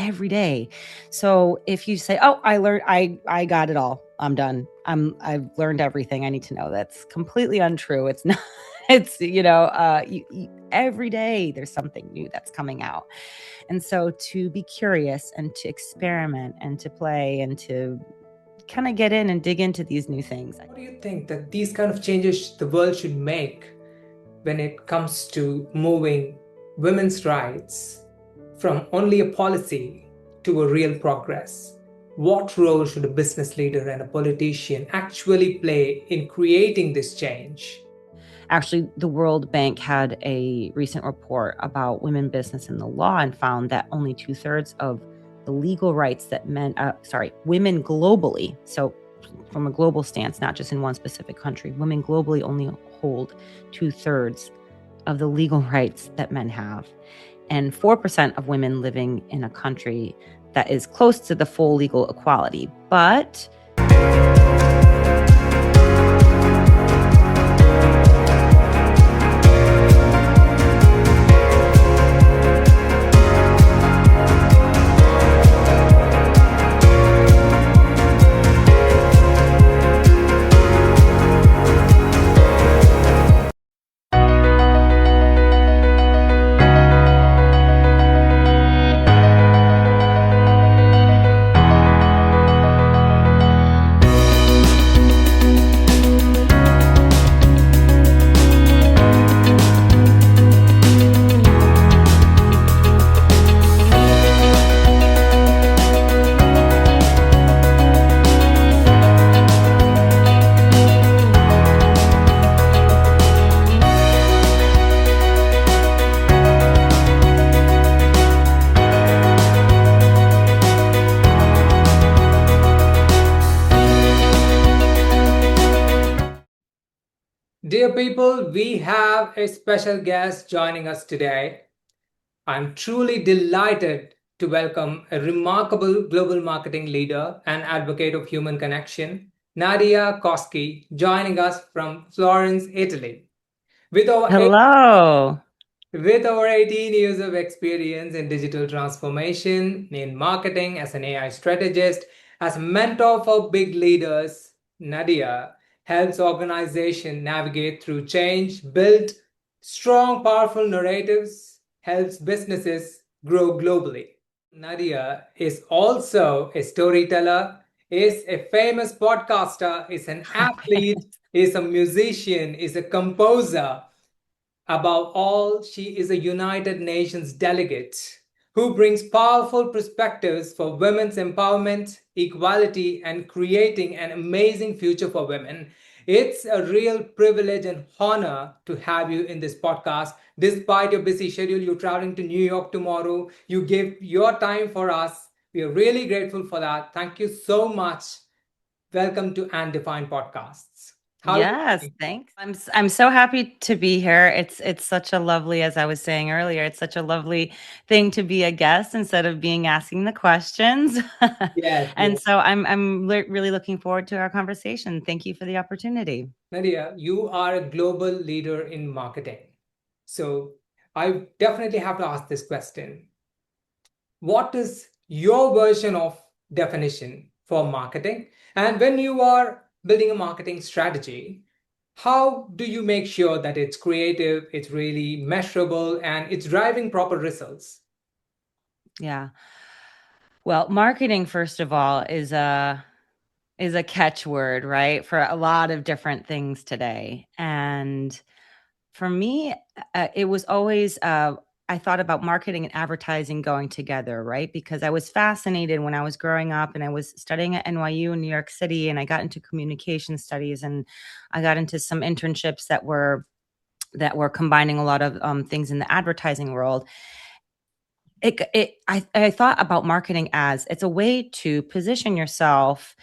every day. So if you say, "Oh, I got it all. I'm done. I've learned everything I need to know." That's completely untrue. It's not. It's every day there's something new that's coming out. And so to be curious and to experiment and to play and to kind of get in and dig into these new things. What do you think that these kind of changes the world should make when it comes to moving women's rights from only a policy to a real progress? What role should a business leader and a politician actually play in creating this change? Actually, the World Bank had a recent report about women business and the law and found that only 2/3 of the legal rights that women globally, so from a global stance, not just in one specific country, women globally only hold 2/3 of the legal rights that men have. And 4% of women living in a country that is close to the full legal equality. But Dear people, we have a special guest joining us today. I'm truly delighted to welcome a remarkable global marketing leader and advocate of human connection, Nadia Koski, joining us from Florence, Italy. With over, eight, hello. with over 18 years of experience in digital transformation, in marketing, as an AI strategist, as a mentor for big leaders, Nadia helps organizations navigate through change, build strong, powerful narratives, helps businesses grow globally. Nadia is also a storyteller, is a famous podcaster, is an athlete, is a musician, is a composer. Above all, she is a United Nations delegate who brings powerful perspectives for women's empowerment, equality, and creating an amazing future for women. It's a real privilege and honor to have you in this podcast. Despite your busy schedule, you're traveling to New York tomorrow. You give your time for us. We are really grateful for that. Thank you so much. Welcome to Undefined Podcasts. How are you Yes, doing? thanks. I'm so happy to be here. It's such a lovely, as I was saying earlier, it's such a lovely thing to be a guest instead of being asking the questions. Yes, And yes. so really looking forward to our conversation. Thank you for the opportunity. Nadia, you are a global leader in marketing. So I definitely have to ask this question. What is your version of definition for marketing? And when you are building a marketing strategy, how do you make sure that it's creative, it's really measurable, and it's driving proper results? Yeah. Well, marketing, first of all, is a catchword, right? For a lot of different things today. And for me, it was always I thought about marketing and advertising going together, right? Because I was fascinated when I was growing up and I was studying at NYU in New York City and I got into communication studies and I got into some internships that were combining a lot of things in the advertising world. I thought about marketing as it's a way to position yourself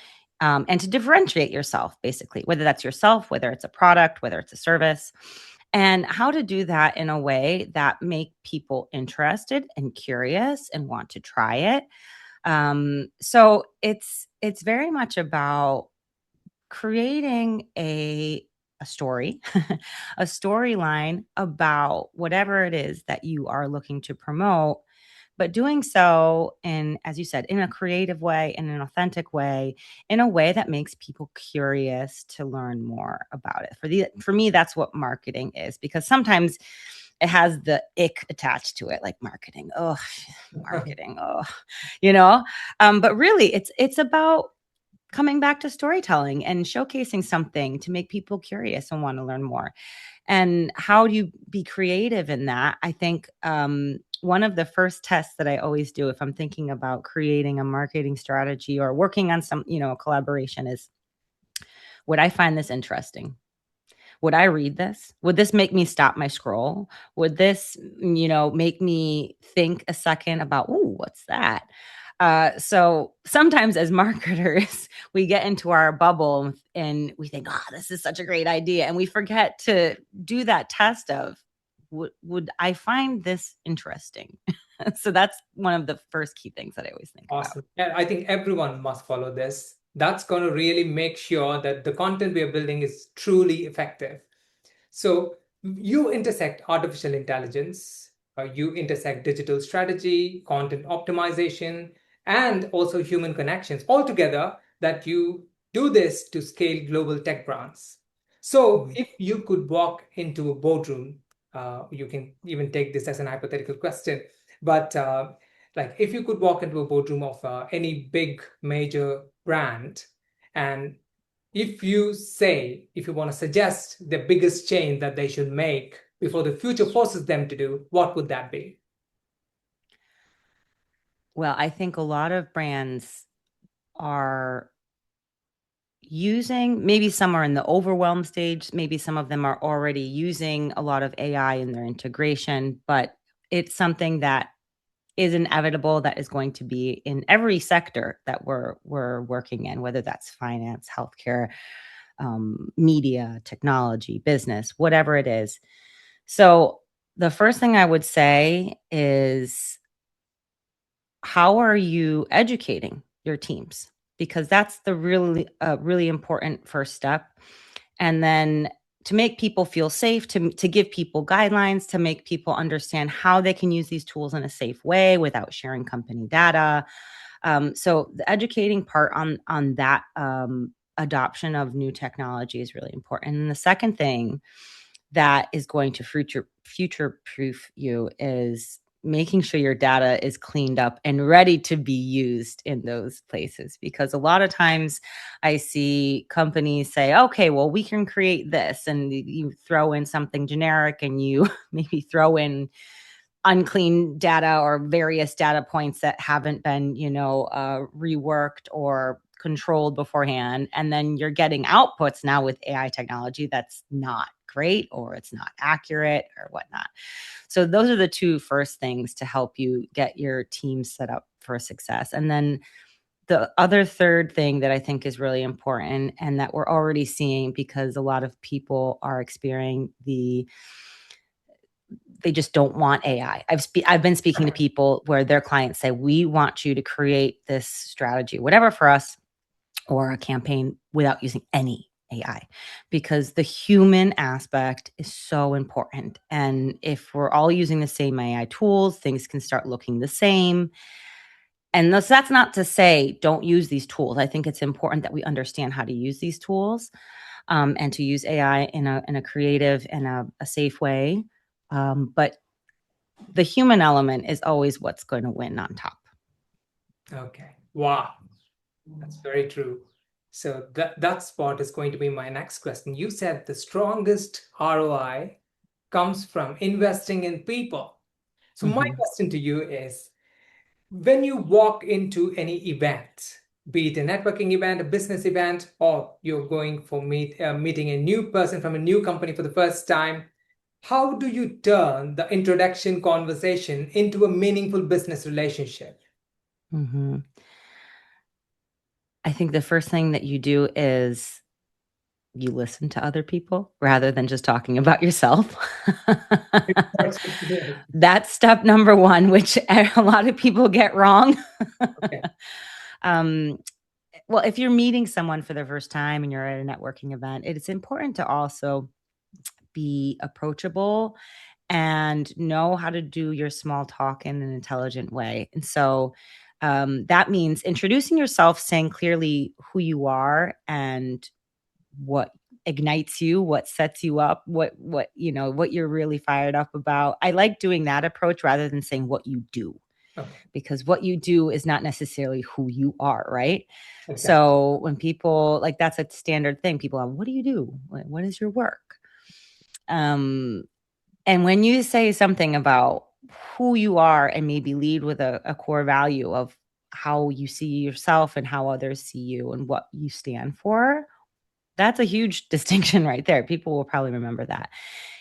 and to differentiate yourself, basically, whether that's yourself, whether it's a product, whether it's a service, and how to do that in a way that make people interested and curious and want to try it. So it's very much about creating a story, a storyline about whatever it is that you are looking to promote, but doing so in, as you said, in a creative way, in an authentic way, in a way that makes people curious to learn more about it. For me, that's what marketing is, because sometimes it has the ick attached to it, like marketing. Oh, marketing. Oh, you know. But really, it's about coming back to storytelling and showcasing something to make people curious and want to learn more. And how do you be creative in that? I think one of the first tests that I always do if I'm thinking about creating a marketing strategy or working on some, a collaboration is, would I find this interesting? Would I read this? Would this make me stop my scroll? Would this, make me think a second about, ooh, what's that? So sometimes as marketers, we get into our bubble and we think, oh, this is such a great idea. And we forget to do that test of, would I find this interesting? So that's one of the first key things that I always think about. Awesome. Yeah, I think everyone must follow this. That's going to really make sure that the content we are building is truly effective. So you intersect artificial intelligence, you intersect digital strategy, content optimization, and also human connections all together, that you do this to scale global tech brands. So Mhm. if you could walk into a boardroom, you can even take this as an hypothetical question, but like if you could walk into a boardroom of any big major brand, and if you want to suggest the biggest change that they should make before the future forces them to do, what would that be? Well, I think a lot of brands are using, maybe some are in the overwhelm stage, maybe some of them are already using a lot of AI in their integration, but it's something that is inevitable, that is going to be in every sector that we're working in, whether that's finance, healthcare, media, technology, business, whatever it is. So the first thing I would say is, how are you educating your teams? Because that's the really important first step. And then to make people feel safe, to give people guidelines, to make people understand how they can use these tools in a safe way without sharing company data. So the educating part on that adoption of new technology is really important. And the second thing that is going to future proof you is making sure your data is cleaned up and ready to be used in those places, because a lot of times I see companies say, okay, well, we can create this, and you throw in something generic, and you maybe throw in unclean data or various data points that haven't been, reworked or controlled beforehand. And then you're getting outputs now with AI technology that's not great, or it's not accurate or whatnot. So those are the two first things to help you get your team set up for success. And then the other third thing that I think is really important, and that we're already seeing, because a lot of people are experiencing they just don't want AI. I've been speaking to people where their clients say, "We want you to create this strategy, whatever, for us, or a campaign without using any AI," because the human aspect is so important. And if we're all using the same AI tools, things can start looking the same. And that's not to say don't use these tools. I think it's important that we understand how to use these tools, and to use AI in a creative and a safe way. But the human element is always what's going to win on top. Okay. Wow. That's very true. So that spot is going to be my next question. You said the strongest ROI comes from investing in people. So my Mhm. question to you is, when you walk into any event, be it a networking event, a business event, or you're going for meeting a new person from a new company for the first time, how do you turn the introduction conversation into a meaningful business relationship? Mhm. I think the first thing that you do is you listen to other people rather than just talking about yourself. That's step number 1, which a lot of people get wrong. Okay. Um, well, if you're meeting someone for the first time and you're at a networking event, it's important to also be approachable and know how to do your small talk in an intelligent way. And so that means introducing yourself, saying clearly who you are and what ignites you, what sets you up, what you're really fired up about. I like doing that approach rather than saying what you do, Okay. because what you do is not necessarily who you are, right? Exactly. So when people like, that's a standard thing. People are, what do you do? What is your work? Um, and when you say something about who you are and maybe lead with a core value of how you see yourself and how others see you and what you stand for, that's a huge distinction right there. People will probably remember that.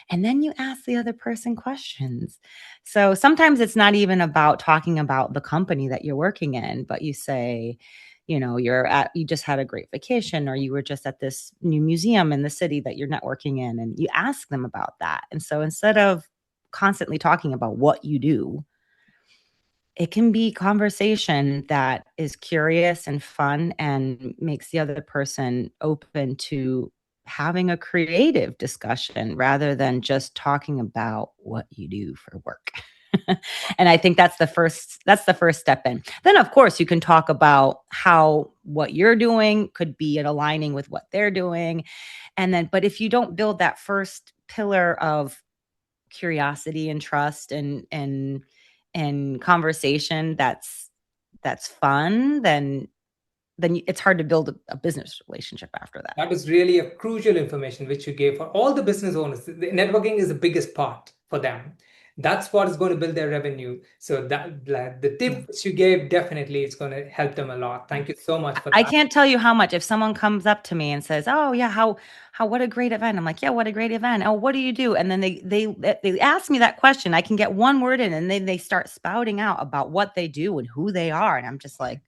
And then you ask the other person questions. So sometimes it's not even about talking about the company that you're working in, but you say, you just had a great vacation, or you were just at this new museum in the city that you're networking in, and you ask them about that. And so instead of constantly talking about what you do, it can be conversation that is curious and fun and makes the other person open to having a creative discussion rather than just talking about what you do for work. And I think that's the first step in. Then of course you can talk about how what you're doing could be aligning with what they're doing. And then, but if you don't build that first pillar of curiosity and trust and conversation that's fun, then it's hard to build a business relationship after that. That was really a crucial information which you gave for all the business owners. The networking is the biggest part for them. That's what is going to build their revenue. So that like, the Yeah. tip which you gave definitely is going to help them a lot. Thank you so much for I that. can't tell you how much, if someone comes up to me and says, "Oh yeah, how what a great event." I'm like, "Yeah, what a great event. Oh, what do you do?" And then they ask me that question. I can get one word in, and then they start spouting out about what they do and who they are, and I'm just like,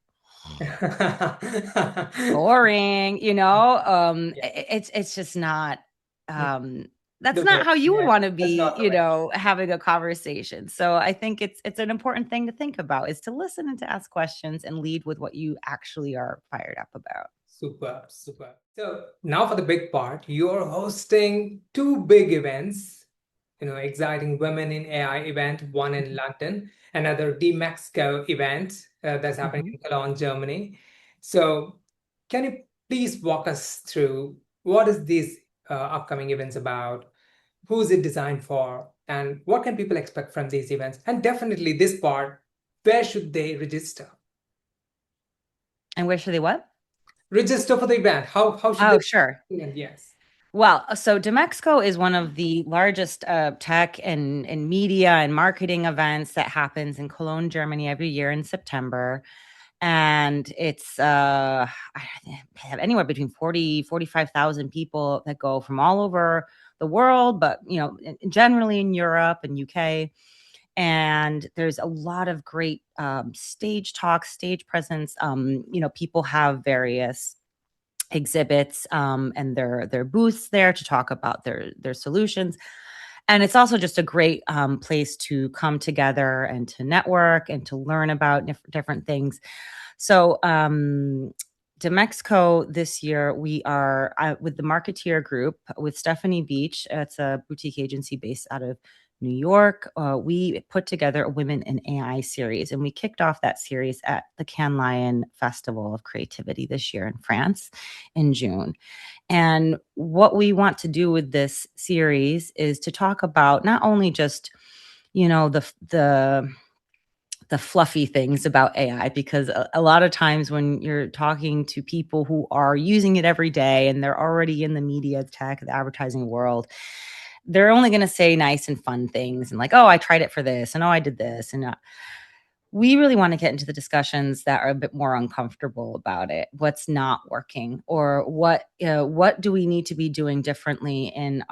boring, Yeah. it's just not, um that's The not way. how you would Yeah, want to that's be, not the way. having a conversation. So I think it's an important thing to think about, is to listen and to ask questions and lead with what you actually are fired up about. Super, super. So now for the big part, you're hosting two big events, exciting Women in AI event, one in London, another D-Mexico event that's happening Mhm. in Cologne, Germany. So can you please walk us through what is these upcoming events about? Who is it designed for? And what can people expect from these events? And definitely this part, where should they register? And where should they what? Register for the event. How should they? Oh, sure. And yes. Well, so Demexco is one of the largest tech and media and marketing events that happens in Cologne, Germany every year in September. And it's I have anywhere between 45,000 people that go from all over the world, but generally in Europe and UK. And there's a lot of great stage talks, stage presence. People have various exhibits and their booths there to talk about their solutions. And it's also just a great place to come together and to network and to learn about different things. So, Demexco this year, we are with the Marketeer Group with Stephanie Beach. It's a boutique agency based out of New York. We put together a Women in AI series, and we kicked off that series at the Cannes Lion Festival of Creativity this year in France in June. And what we want to do with this series is to talk about not only just, the fluffy things about AI, because a lot of times when you're talking to people who are using it every day and they're already in the media, tech, the advertising world, they're only going to say nice and fun things and like, oh, I tried it for this, and oh, I did this. And we really want to get into the discussions that are a bit more uncomfortable about it. What's not working, or what do we need to be doing differently in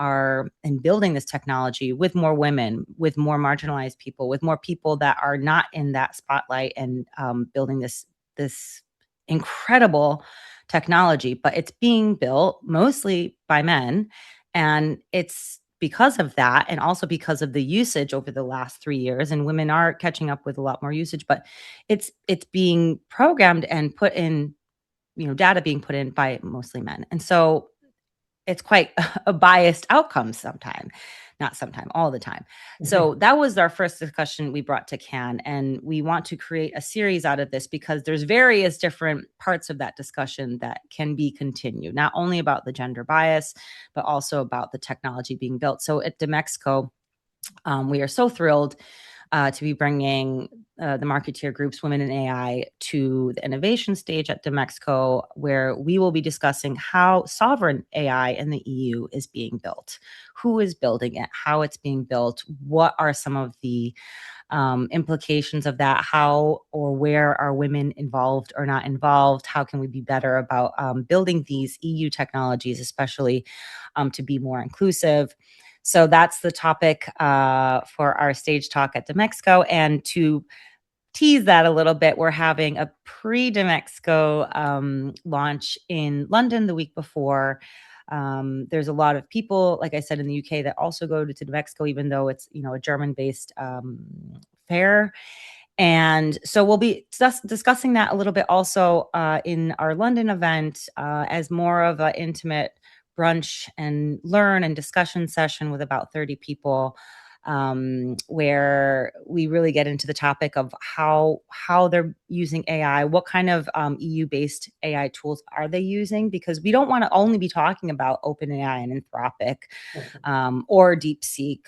building this technology with more women, with more marginalized people, with more people that are not in that spotlight, and building this incredible technology, but it's being built mostly by men. And it's because of that, and also because of the usage over the last 3 years, and women are catching up with a lot more usage, but it's being programmed and put in, data being put in by mostly men. And so it's quite a biased outcome sometime, not sometime, all the time. So that was our first discussion we brought to Can, and we want to create a series out of this because there's various different parts of that discussion that can be continued, not only about the gender bias, but also about the technology being built. So at Demexco, we are so thrilled to be bringing the marketeer groups Women in AI to the innovation stage at Demexco, where we will be discussing how sovereign AI in the EU is being built, who is building it, how it's being built, what are some of the implications of that, how or where are women involved or not involved, how can we be better about building these EU technologies, especially to be more inclusive. So that's the topic for our stage talk at Demexco. And to tease that a little bit, we're having a pre-Demexco launch in London the week before. There's a lot of people, like I said, in the UK that also go to Demexco, even though it's a German-based fair. And so we'll be discussing that a little bit also in our London event as more of an intimate brunch and learn and discussion session with about 30 people, where we really get into the topic of how they're using AI, what kind of EU-based AI tools are they using, because we don't want to only be talking about OpenAI and Anthropic or DeepSeek.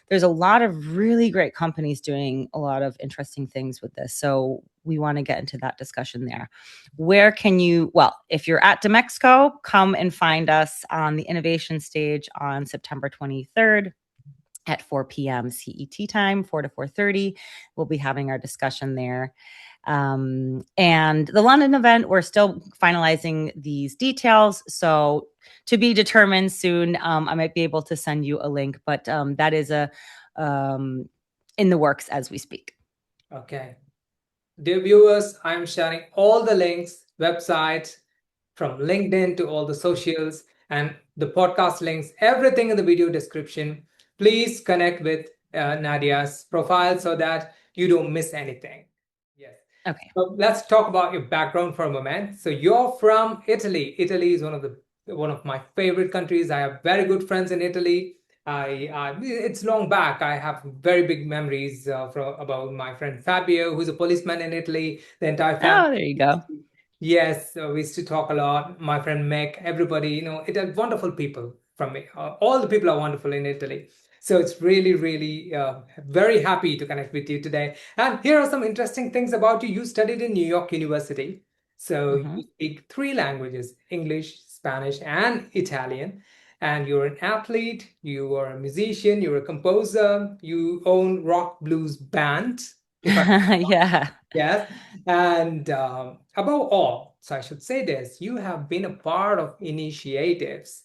There's a lot of really great companies doing a lot of interesting things with this. So we want to get into that discussion there. Where can you, well, if you're at Demexco, come and find us on the innovation stage on September 23rd at 4 p.m. CET time, 4 to 4:30. We'll be having our discussion there. And the London event, we're still finalizing these details. So to be determined soon. I might be able to send you a link, but that is in the works as we speak. Okay. Dear viewers, I'm sharing all the links, websites, from LinkedIn to all the socials and the podcast links, everything in the video description. Please connect with Nadia's profile so that you don't miss anything. Yes. Okay. So let's talk about your background for a moment. So you're from Italy. Italy is one of my favorite countries. I have very good friends in Italy. It's long back. I have very big memories about my friend Fabio, who's a policeman in Italy. The entire family. Oh, there you go. Yes, we used to talk a lot. My friend Meg, everybody, it are wonderful people from me. All the people are wonderful in Italy. So it's really, really very happy to connect with you today. And here are some interesting things about you. You studied in New York University. So Mm-hmm. you speak three languages, English, Spanish, and Italian. And you're an athlete, you are a musician, you're a composer, you own rock blues band, if I Yeah. yes. And above all, so I should say this, you have been a part of initiatives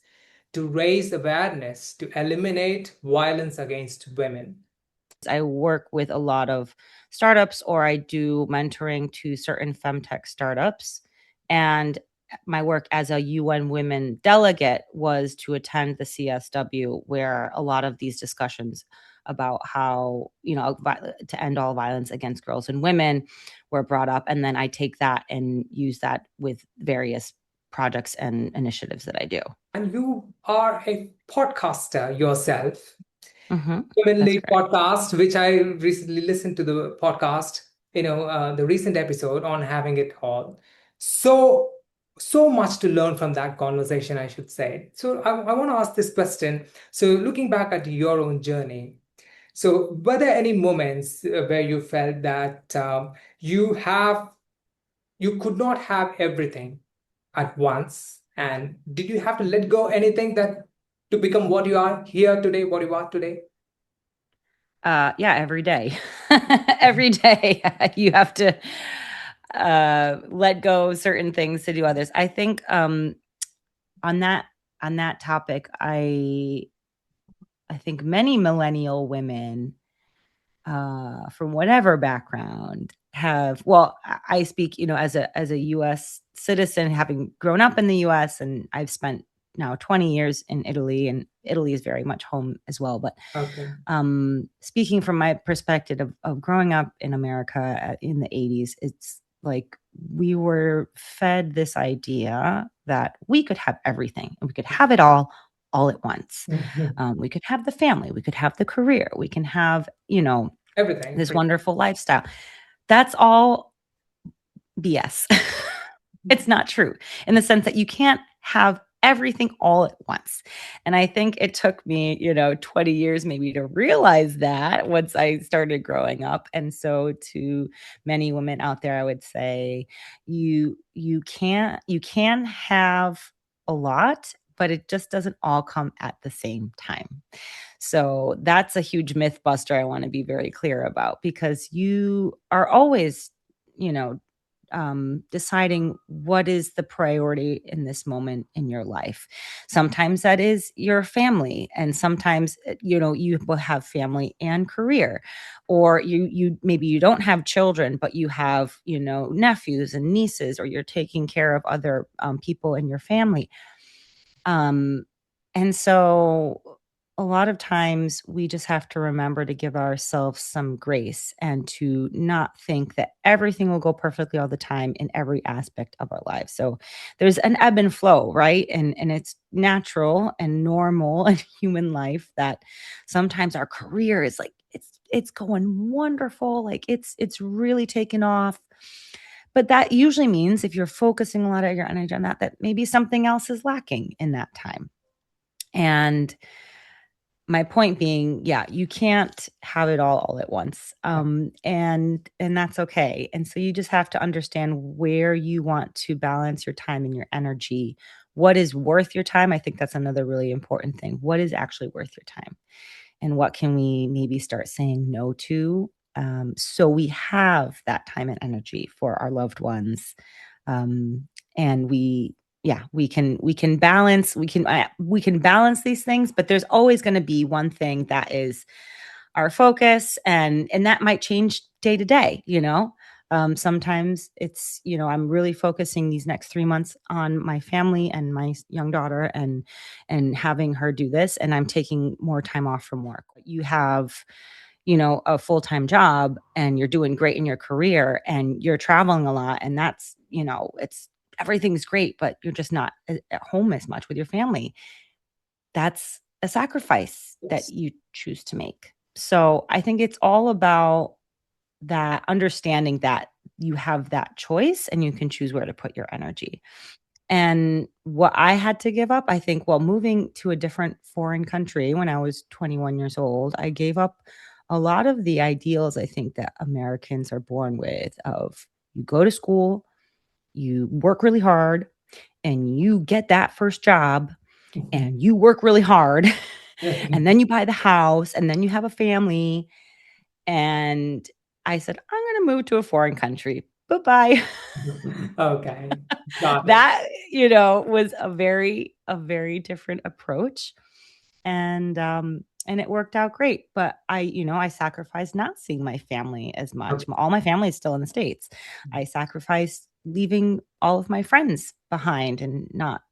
to raise awareness to eliminate violence against women. I work with a lot of startups, or I do mentoring to certain femtech startups. And my work as a UN Women delegate was to attend the CSW, where a lot of these discussions about how, to end all violence against girls and women were brought up. And then I take that and use that with various projects and initiatives that I do. And you are a podcaster yourself. Mm-hmm. That's Womenly correct. podcast, which I recently listened to the podcast, the recent episode on having it all. So, so much to learn from that conversation, I should say. So, I want to ask this question. So, looking back at your own journey, so were there any moments where you felt that you could not have everything at once, and did you have to let go anything that to become what you are here today, what you are today? Yeah, every day. Every day you have to let go of certain things to do others. I think on that topic, I think many millennial women from whatever background have, well, I speak, as a US citizen, having grown up in the US, and I've spent now 20 years in Italy, and Italy is very much home as well. But Okay. speaking from my perspective of growing up in America in the 80s, it's like we were fed this idea that we could have everything and we could have it all at once. We could have the family, we could have the career, we can have, Everything. this wonderful lifestyle. That's all BS. It's not true in the sense that you can't have everything all at once. And I think it took me, 20 years maybe to realize that once I started growing up. And so to many women out there, I would say you can have a lot, but it just doesn't all come at the same time. So that's a huge myth buster I want to be very clear about, because you are always, you know, deciding what is the priority in this moment in your life. Sometimes that is your family, and sometimes you will have family and career, or you maybe you don't have children, but you have nephews and nieces, or you're taking care of other people in your family. Um, and so a lot of times we just have to remember to give ourselves some grace and to not think that everything will go perfectly all the time in every aspect of our lives. So there's an ebb and flow, right? And it's natural and normal in human life that sometimes our career is like it's going wonderful, like it's really taken off. But that usually means if you're focusing a lot of your energy on that maybe something else is lacking in that time. And my point being, yeah, you can't have it all at once. And that's okay. And so you just have to understand where you want to balance your time and your energy. What is worth your time? I think that's another really important thing. What is actually worth your time? And what can we maybe start saying no to, so we have that time and energy for our loved ones. And we can balance we can balance these things, but there's always going to be one thing that is our focus, and that might change day to day. Sometimes it's, I'm really focusing these next 3 months on my family and my young daughter, and having her do this, and I'm taking more time off from work. You have, a full-time job, and you're doing great in your career, and you're traveling a lot, and that's, it's everything's great, but you're just not at home as much with your family. That's a sacrifice that Yes. you choose to make. So I think it's all about that understanding that you have that choice and you can choose where to put your energy. And what I had to give up, I think, well, moving to a different foreign country when I was 21 years old, I gave up a lot of the ideals I think that Americans are born with, of you go to school, you work really hard, and you get that first job, and you work really hard, and then you buy the house, and then you have a family. And I said, I'm going to move to a foreign country. Bye bye. Okay, got it. That, was a very different approach. And it worked out great. But I sacrificed not seeing my family as much. Okay. All my family is still in the States. I sacrificed leaving all of my friends behind and not,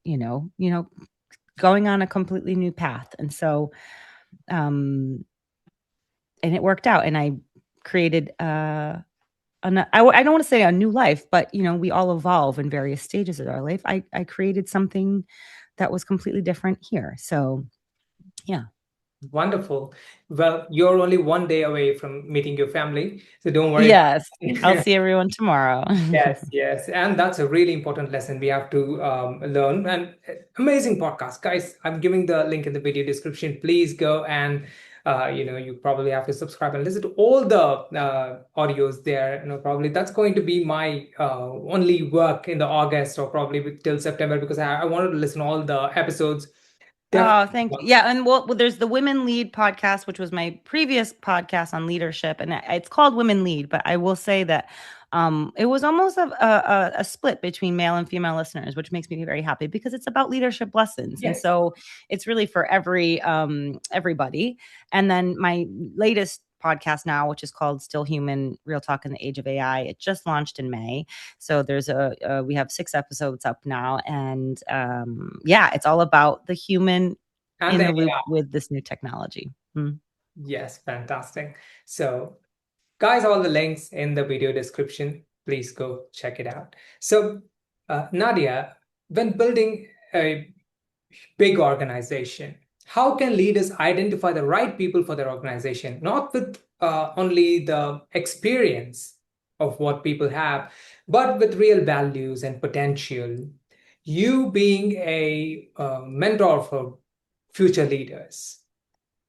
going on a completely new path. And so, and it worked out. And I created I don't want to say a new life, but we all evolve in various stages of our life. I created something that was completely different here. So yeah. Wonderful. Well, you're only one day away from meeting your family, so don't worry Yes. I'll about. see everyone tomorrow. Yes, yes. And that's a really important lesson we have to learn. And amazing podcast, guys. I'm giving the link in the video description. Please go and, you probably have to subscribe and listen to all the audios there. Probably that's going to be my only work in the August, or probably till September, because I wanted to listen to all the episodes. Definitely. Oh, thank you. Yeah, and there's the Women Lead podcast, which was my previous podcast on leadership, and it's called Women Lead. But I will say that it was almost a split between male and female listeners, which makes me very happy because it's about leadership lessons, and Yes. so it's really for everybody. And then my latest podcast now, which is called Still Human: Real Talk in the Age of AI, it just launched in May. So we have 6 episodes up now, and yeah, it's all about the human And in the the loop AI. with this new technology. Mm. Yes, fantastic. So, guys, all the links in the video description. Please go check it out. So, Nadia, when building a big organization, how can leaders identify the right people for their organization, not with only the experience of what people have, but with real values and potential? You being a mentor for future leaders,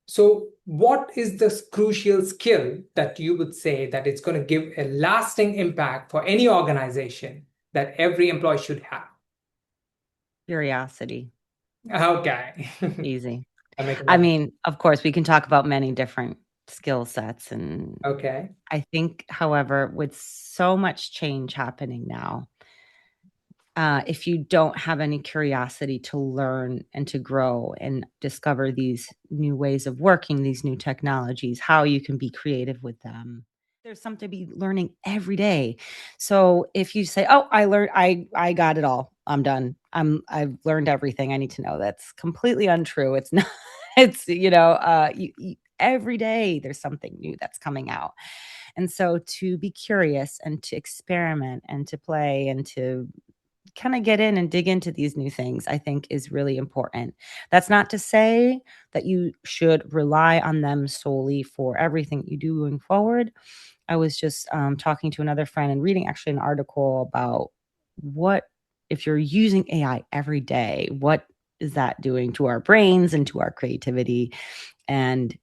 so what is this crucial skill that you would say that it's going to give a lasting impact for any organization that every employee should have? Curiosity. Okay. Easy. I make a I lot. mean, of course, we can talk about many different skill sets. And Okay. I think, however, with so much change happening now, if you don't have any curiosity to learn and to grow and discover these new ways of working, these new technologies, how you can be creative with them. There's something to be learning every day. So if you say, "Oh, I learned, I got it all. I'm done. I've learned everything I need to know," that's completely untrue. It's not. It's every day there's something new that's coming out, and so to be curious and to experiment and to play and to kind of get in and dig into these new things, I think is really important. That's not to say that you should rely on them solely for everything you do going forward. I was just talking to another friend and reading actually an article about what, if you're using AI every day, what is that doing to our brains and to our creativity? And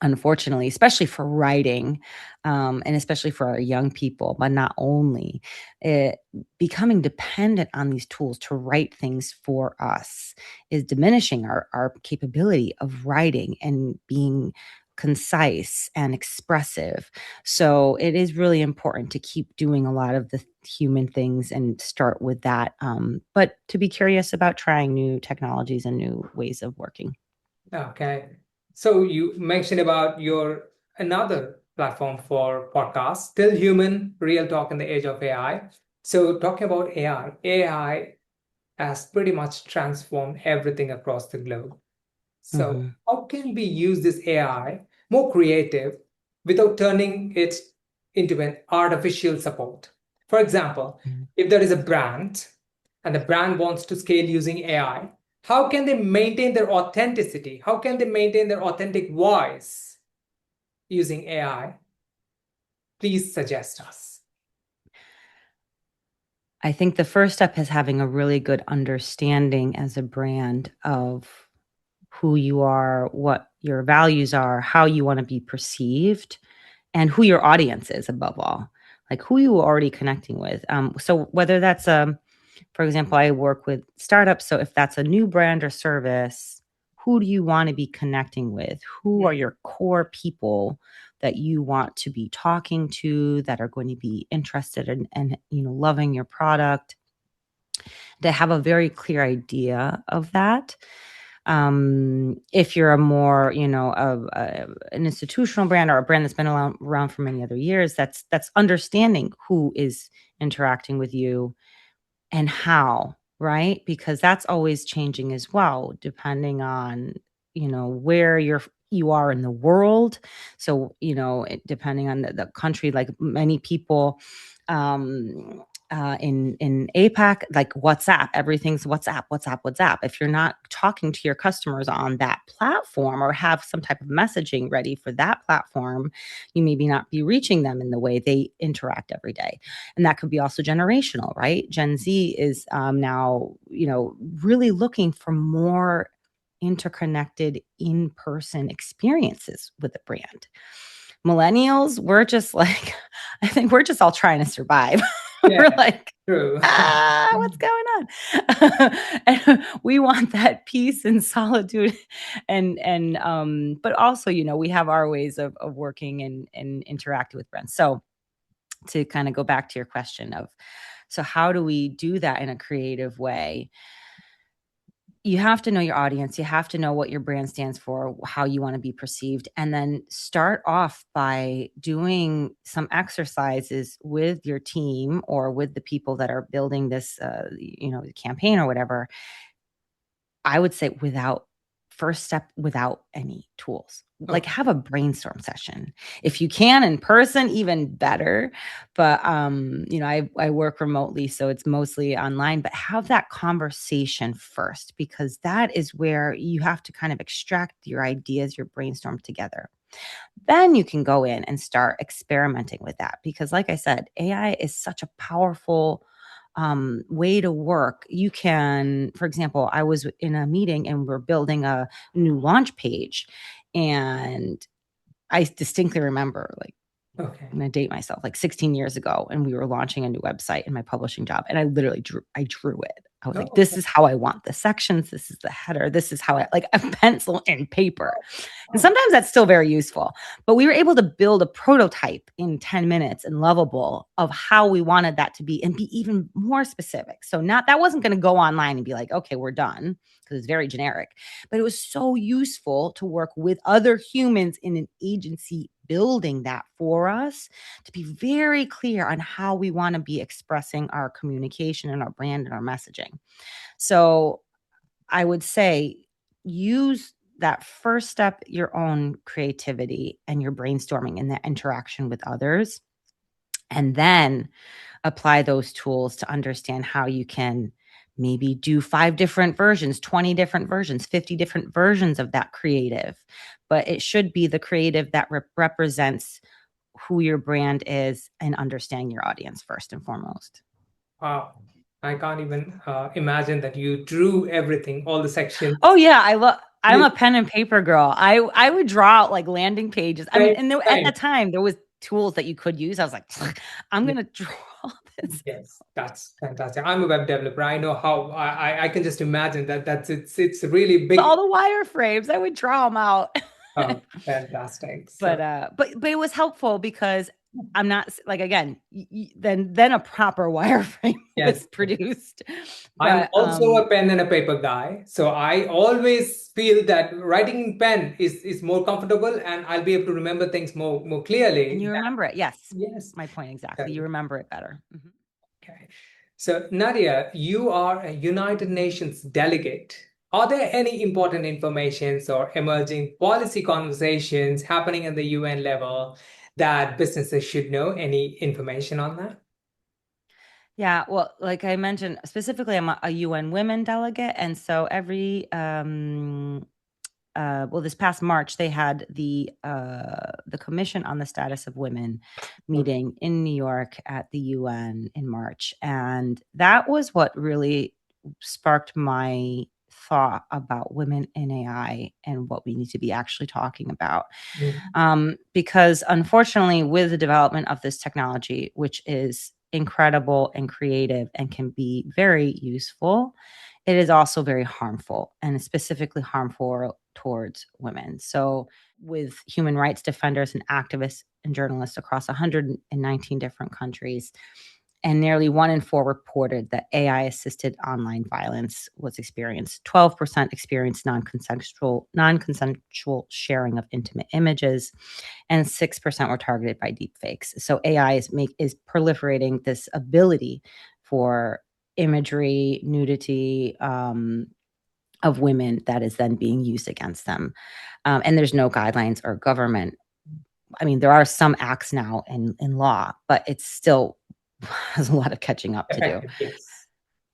unfortunately, especially for writing, and especially for our young people, but not only, it, becoming dependent on these tools to write things for us is diminishing our capability of writing and being concise and expressive. So it is really important to keep doing a lot of the human things and start with that. But to be curious about trying new technologies and new ways of working. Okay. So you mentioned about your another platform for podcasts, Still Human, Real Talk in the Age of AI. So talking about AI has pretty much transformed everything across the globe. So Mhm. how can we use this AI more creative without turning it into an artificial support? For example, Mhm. if there is a brand and the brand wants to scale using AI, how can they maintain their authenticity? How can they maintain their authentic voice using AI? Please suggest us. I think the first step is having a really good understanding as a brand of who you are, what your values are, how you want to be perceived, and who your audience is above all. Like who you are already connecting with. So whether that's for example, I work with startups. So if that's a new brand or service, who do you want to be connecting with? Who are your core people that you want to be talking to, that are going to be interested in and loving your product? To have a very clear idea of that. If you're a more, an institutional brand or a brand that's been around for many other years, that's understanding who is interacting with you and how, right? Because that's always changing as well, depending on, where you are in the world. So, depending on the country, like many people, in APAC, like WhatsApp, everything's WhatsApp, WhatsApp, WhatsApp. If you're not talking to your customers on that platform or have some type of messaging ready for that platform, you maybe not be reaching them in the way they interact every day. And that could be also generational, right? Gen Z is now, really looking for more interconnected in-person experiences with the brand. Millennials, we're just like, I think we're just all trying to survive. Yeah, We're like, true. what's going on? And we want that peace and solitude, but also, we have our ways of working and interacting with brands. So to kind of go back to your question of, so how do we do that in a creative way? You have to know your audience. You have to know what your brand stands for, how you want to be perceived, and then start off by doing some exercises with your team or with the people that are building this, campaign or whatever. I would say without first step, without any tools. like Okay. have a brainstorm session. If you can in person, even better. But I work remotely, so it's mostly online, but have that conversation first, because that is where you have to kind of extract your ideas, your brainstorm together. Then you can go in and start experimenting with that, because like I said, AI is such a powerful way to work. You can, for example, I was in a meeting and we're building a new launch page, and I distinctly remember, like, Okay. I'm gonna date myself, like 16 years ago, and we were launching a new website in my publishing job, and I literally drew it. I was like, Oh, this is how I want the sections, this is the header, this is how I like a pencil and paper. And oh, sometimes that's still very useful. But we were able to build a prototype in 10 minutes and lovable of how we wanted that to be, and be even more specific. So not that wasn't going to go online and be like, okay, we're done, because it's very generic. But it was so useful to work with other humans in an agency building that for us, to be very clear on how we want to be expressing our communication and our brand and our messaging. So I would say use that first step, your own creativity and your brainstorming and the interaction with others, and then apply those tools to understand how you can maybe do 5 different versions, 20 different versions, 50 different versions of that creative. But it should be the creative that represents who your brand is and understanding your audience first and foremost. wow. I can't even imagine that you drew everything, all the sections. Oh yeah, I'm Yes, a pen and paper girl. I would draw out like landing pages. I mean, same, and at same. the time there was tools that you could use. I was like, I'm gonna draw this. Yes, that's fantastic. I'm a web developer. I know how I can just imagine that it's really big. All the wireframes, I would draw them out. Oh, fantastic. But So it was helpful because I'm not like, again, then a proper wireframe yes, was yes. produced. I'm But also a pen and a paper guy. So I always feel that writing in pen is more comfortable and I'll be able to remember things more and clearly. you remember it. Yes. Yes. My point exactly. You remember it better. Mhm. Okay. So, Nadia, you are a United Nations delegate. Are there any important informations or emerging policy conversations happening at the UN level that businesses should know? Any information on that? Yeah, well, like I mentioned, specifically, I'm a UN Women delegate, and so every well, this past March they had the Commission on the Status of Women Okay. meeting in New York at the UN in March, and that was what really sparked my thought about women in AI and what we need to be actually talking about. Mm. Because unfortunately, with the development of this technology, which is incredible and creative and can be very useful, it is also very harmful, and specifically harmful towards women. So, with human rights defenders and activists and journalists across 119 different countries, and nearly 1 in 4 reported that AI assisted online violence was experienced. 12% experienced non-consensual sharing of intimate images, and 6% were targeted by deepfakes. So AI is proliferating this ability for imagery, nudity, of women that is then being used against them. And there's no guidelines or government. I mean, there are some acts now in law, but it's still has a lot of catching up to do. Effective,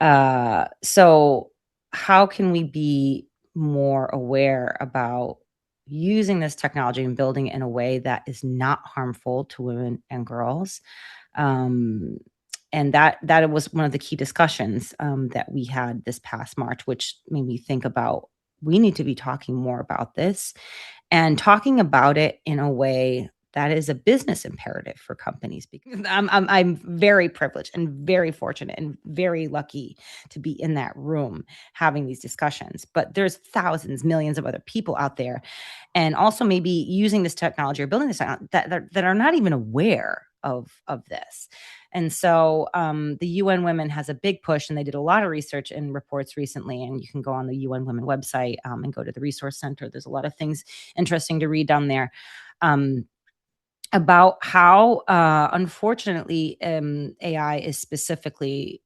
yes. So how can we be more aware about using this technology and building it in a way that is not harmful to women and girls? Um, and that was one of the key discussions that we had this past March, which made me think about, we need to be talking more about this and talking about it in a way that is a business imperative for companies, because I'm very privileged and very fortunate and very lucky to be in that room having these discussions. But there's thousands, millions of other people out there, and also maybe using this technology or building this technology that are not even aware of this. And so the UN Women has a big push, and they did a lot of research and reports recently. And you can go on the UN Women website and go to the resource center. There's a lot of things interesting to read down there. About how, unfortunately, AI is specifically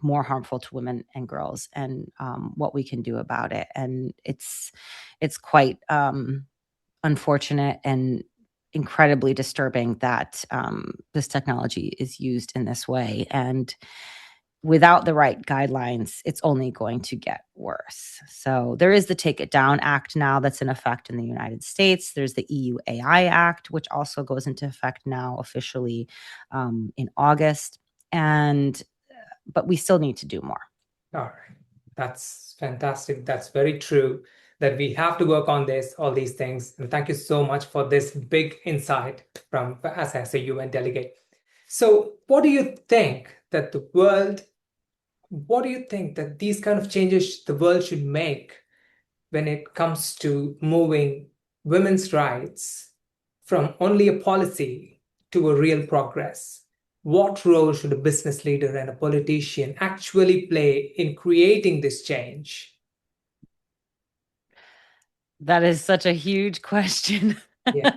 more harmful to women and girls, and what we can do about it. And it's quite unfortunate and incredibly disturbing that this technology is used in this way. And without the right guidelines, it's only going to get worse. So there is the Take It Down Act now that's in effect in the United States. There's the EU AI Act, which also goes into effect now officially in August. And but we still need to do more. All right. That's fantastic. That's very true that we have to work on this, all these things. And thank you so much for this big insight from as a UN delegate. So, what do you think that these kind of changes the world should make when it comes to moving women's rights from only a policy to a real progress? What role should a business leader and a politician actually play in creating this change? That is such a huge question. Yeah.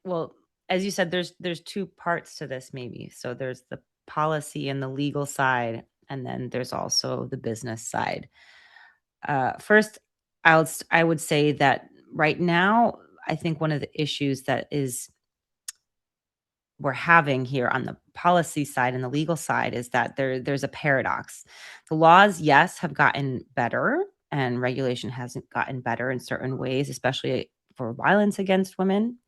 Well, as you said, there's two parts to this maybe. So there's the policy and the legal side, and then there's also the business side. First, I would say that right now, I think one of the issues that is we're having here on the policy side and the legal side is that there's a paradox. The laws, yes, have gotten better, and regulation hasn't gotten better in certain ways, especially for violence against women.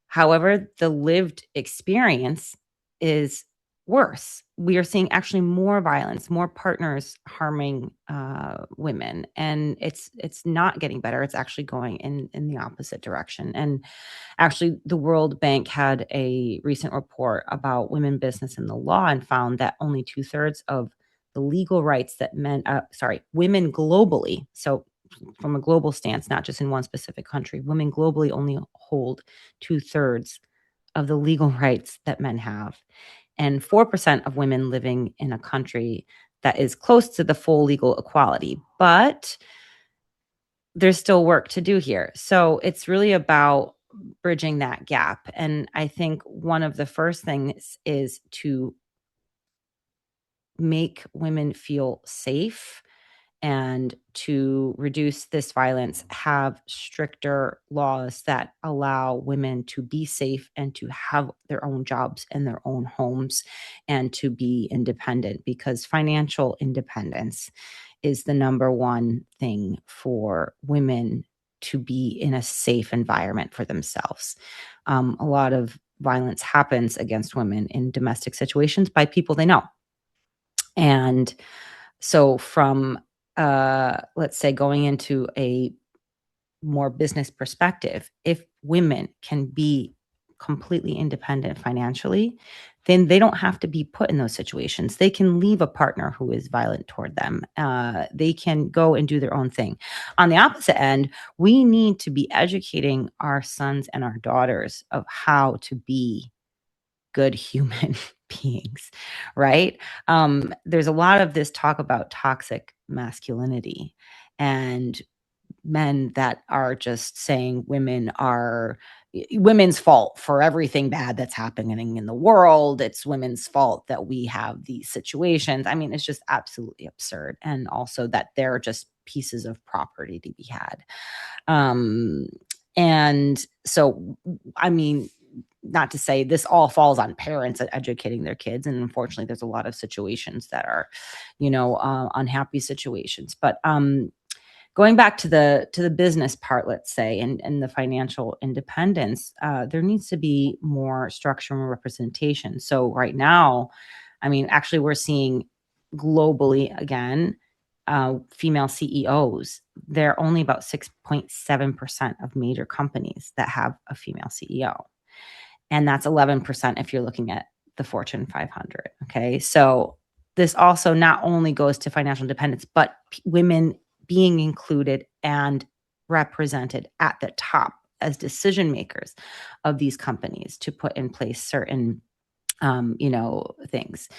However, the lived experience is worse. We are seeing actually more violence, more partners harming women, and it's not getting better. It's actually going in the opposite direction. And actually, the World Bank had a recent report about women business and the law and found that only 2/3 of the legal rights that women globally, so from a global stance, not just in one specific country, women globally only hold 2/3 of the legal rights that men have. And 4% of women living in a country that is close to the full legal equality. But there's still work to do here. So it's really about bridging that gap. And I think one of the first things is to make women feel safe and to reduce this violence, have stricter laws that allow women to be safe and to have their own jobs and their own homes and to be independent, because financial independence is the number one thing for women to be in a safe environment for themselves. A lot of violence happens against women in domestic situations by people they know. And so from let's say going into a more business perspective, if women can be completely independent financially, then they don't have to be put in those situations. They can leave a partner who is violent toward them. They can go and do their own thing. On the opposite end, we need to be educating our sons and our daughters of how to be good human beings, right? There's a lot of this talk about toxic masculinity and men that are just saying women are women's fault for everything bad that's happening in the world. It's women's fault that we have these situations. I mean, it's just absolutely absurd. And also that they're just pieces of property to be had. Um, and so, I mean, not to say this all falls on parents educating their kids, and unfortunately there's a lot of situations that are unhappy situations, but going back to the business part, let's say, and the financial independence, there needs to be more structure and representation. So right now, I mean, actually we're seeing globally again, female CEOs. They're only about 6.7% of major companies that have a female CEO, and that's 11% if you're looking at the Fortune 500. Okay, so this also not only goes to financial independence, but women being included and represented at the top as decision makers of these companies to put in place certain things.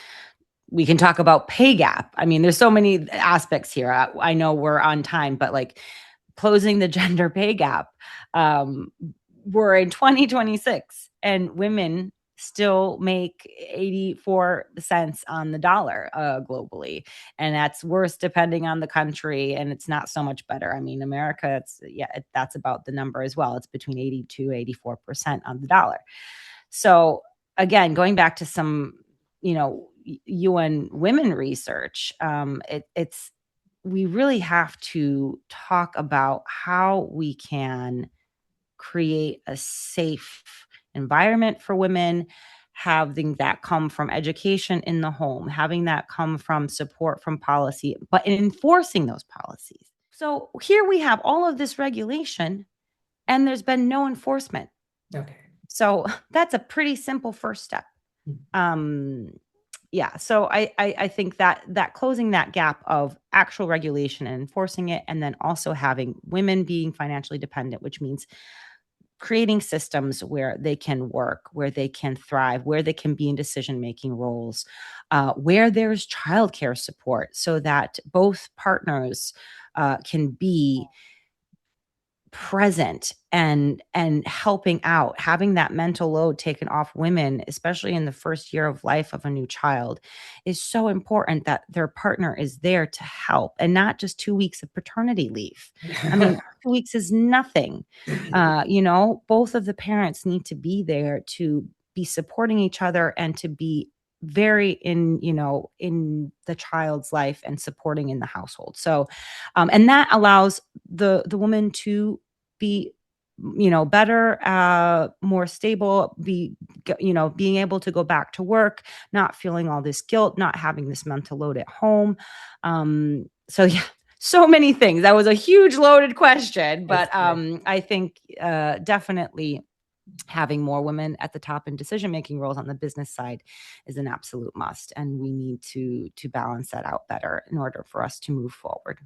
We can talk about pay gap. I mean, there's so many aspects here. I know we're on time, but like closing the gender pay gap, we're in 2026 and women still make 84 cents on the dollar globally. And that's worse depending on the country. And it's not so much better. I mean, America, that's about the number as well. It's between 82, 84% on the dollar. So again, going back to some, UN women research, it's we really have to talk about how we can create a safe environment for women, having that come from education in the home, having that come from support from policy, but in enforcing those policies. So here we have all of this regulation and there's been no enforcement. Okay. So that's a pretty simple first step. So I think that closing that gap of actual regulation and enforcing it, and then also having women being financially dependent, which means creating systems where they can work, where they can thrive, where they can be in decision-making roles, where there's childcare support so that both partners can be present and helping out, having that mental load taken off women, especially in the first year of life of a new child, is so important that their partner is there to help, and not just 2 weeks of paternity leave. I mean, 2 weeks is nothing. Both of the parents need to be there to be supporting each other and to be very in the child's life and supporting in the household. So and that allows the woman to be better, more stable, being able to go back to work, not feeling all this guilt, not having this mental load at home. So yeah, so many things. That was a huge loaded question, but I think definitely having more women at the top in decision-making roles on the business side is an absolute must, and we need to balance that out better in order for us to move forward.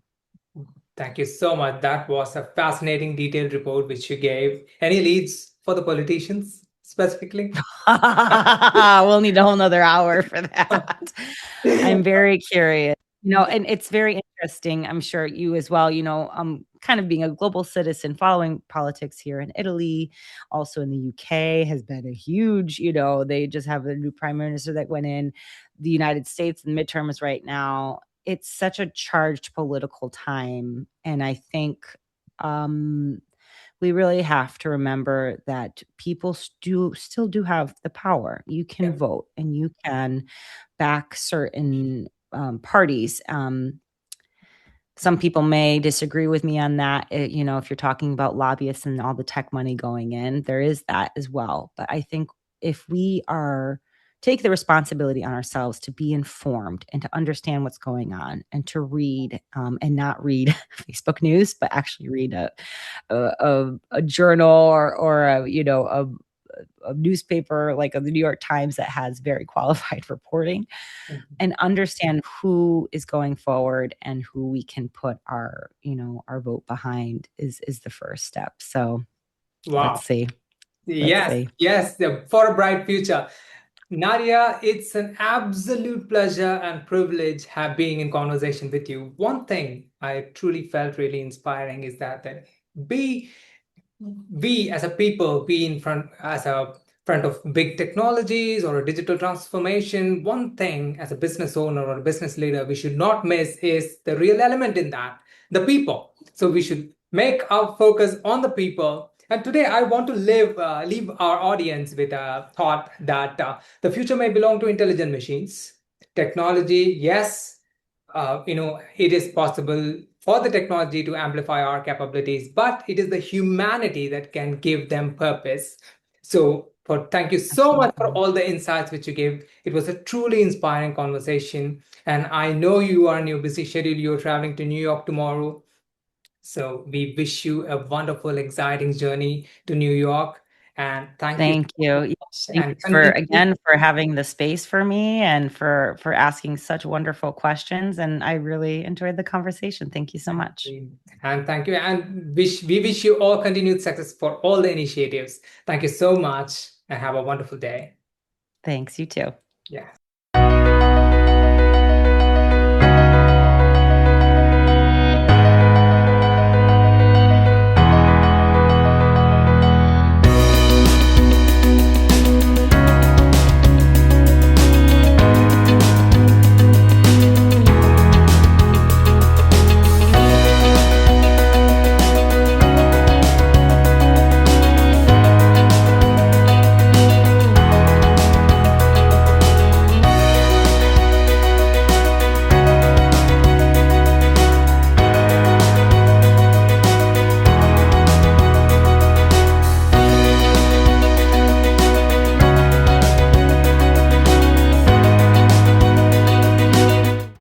Thank you so much. That was a fascinating, detailed report which you gave. Any leads for the politicians specifically? We'll need a whole nother hour for that. I'm very curious. And it's very interesting. I'm sure you as well, kind of being a global citizen, following politics here in Italy, also in the UK has been a huge, they just have a new prime minister that went in. The United States, the midterms right now, it's such a charged political time. And I think we really have to remember that people still do have the power. You can vote and you can back certain parties. Some people may disagree with me on that. If you're talking about lobbyists and all the tech money going in, there is that as well. But I think if we take the responsibility on ourselves to be informed and to understand what's going on and to read and not read Facebook news, but actually read a journal or a newspaper like the New York Times that has very qualified reporting, and understand who is going forward and who we can put our vote behind is the first step. So let's see. Yes, for a bright future. Nadia, it's an absolute pleasure and privilege being in conversation with you. One thing I truly felt really inspiring is that be we as a people be in front of big technologies or a digital transformation. One thing as a business owner or a business leader we should not miss is the real element in that, the people. So we should make our focus on the people. And today I want to leave our audience with a thought that the future may belong to intelligent machines. Technology, yes, it is possible for the technology to amplify our capabilities, but it is the humanity that can give them purpose. So, thank you so much for all the insights which you gave. It was a truly inspiring conversation. And I know you are in your busy schedule. You're traveling to New York tomorrow. So we wish you a wonderful, exciting journey to New York. And Thank you. Thank and you for having the space for me and for asking such wonderful questions. And I really enjoyed the conversation. Thank you so much. And thank you. And we wish you all continued success for all the initiatives. Thank you so much and have a wonderful day. Thanks. You too. Yeah.